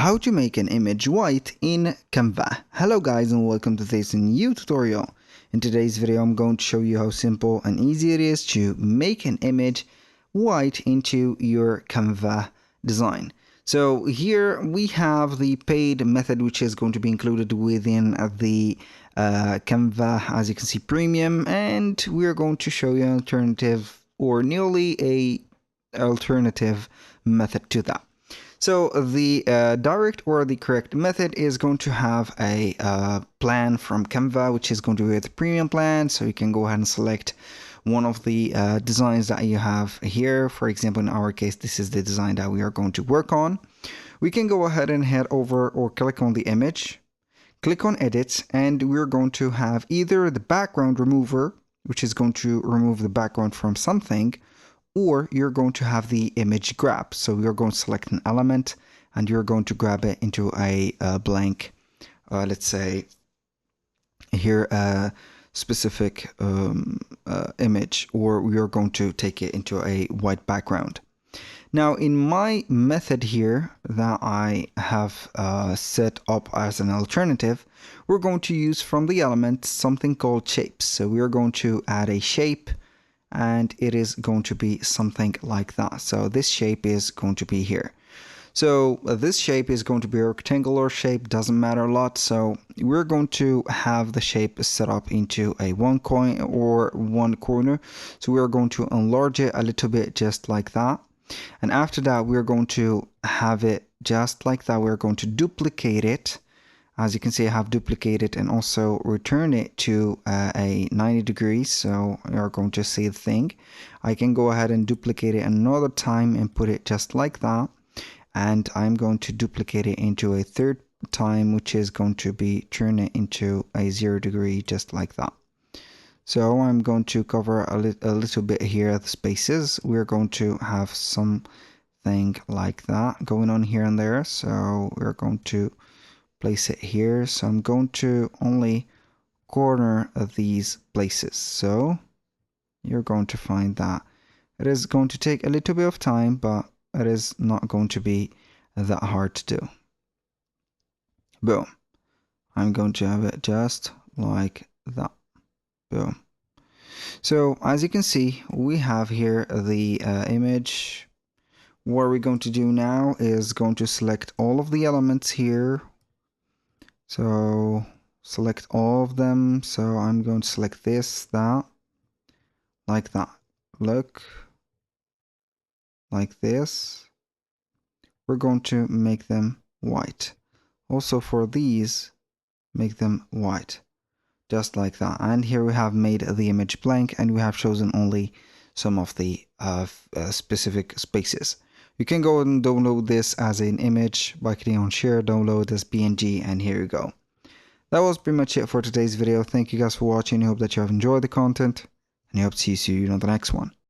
How to make an image white in Canva. Hello guys and welcome to this new tutorial. In today's video I'm going to show you how simple and easy it is to make an image white into your Canva design. So here we have the paid method which is going to be included within the Canva, as you can see, premium, and we're going to show you an alternative or nearly a alternative method to that. So the direct or the correct method is going to have a plan from Canva, which is going to be the premium plan. So you can go ahead and select one of the designs that you have here. For example, in our case, this is the design that we are going to work on. We can go ahead and head over or click on the image, click on edit, and we're going to have either the background remover, which is going to remove the background from something, or you're going to have the image grab. So you're going to select an element and you're going to grab it into a blank, let's say here a specific image, or we're going to take it into a white background. Now in my method here that I have set up as an alternative, we're going to use from the element something called shapes. So we're going to add a shape, and it is going to be something like that. So this shape is going to be here. So this shape is going to be a rectangular shape, doesn't matter a lot. So we're going to have the shape set up into a one corner. So we're going to enlarge it a little bit, just like that. And after that, we're going to have it just like that. We're going to duplicate it. As you can see, I have duplicated and also return it to a 90 degrees. So you're going to see the thing. I can go ahead and duplicate it another time and put it just like that. And I'm going to duplicate it into a third time, which is going to be turn it into a 0 degree, just like that. So I'm going to cover a little bit here, the spaces. We're going to have something like that going on here and there. So we're going to place it here. So I'm going to only corner of these places. So you're going to find that it is going to take a little bit of time, but it is not going to be that hard to do. Boom. I'm going to have it just like that. Boom. So as you can see, we have here the image. What we're going to do now is going to select all of the elements here. So select all of them. So I'm going to select this, that, like that. Look, like this. We're going to make them white. Also for these, make them white, just like that. And here we have made the image blank, and we have chosen only some of the specific spaces. You can go and download this as an image by clicking on share, download as PNG, and here you go. That was pretty much it for today's video. Thank you guys for watching. I hope that you have enjoyed the content, and I hope to see you on the next one.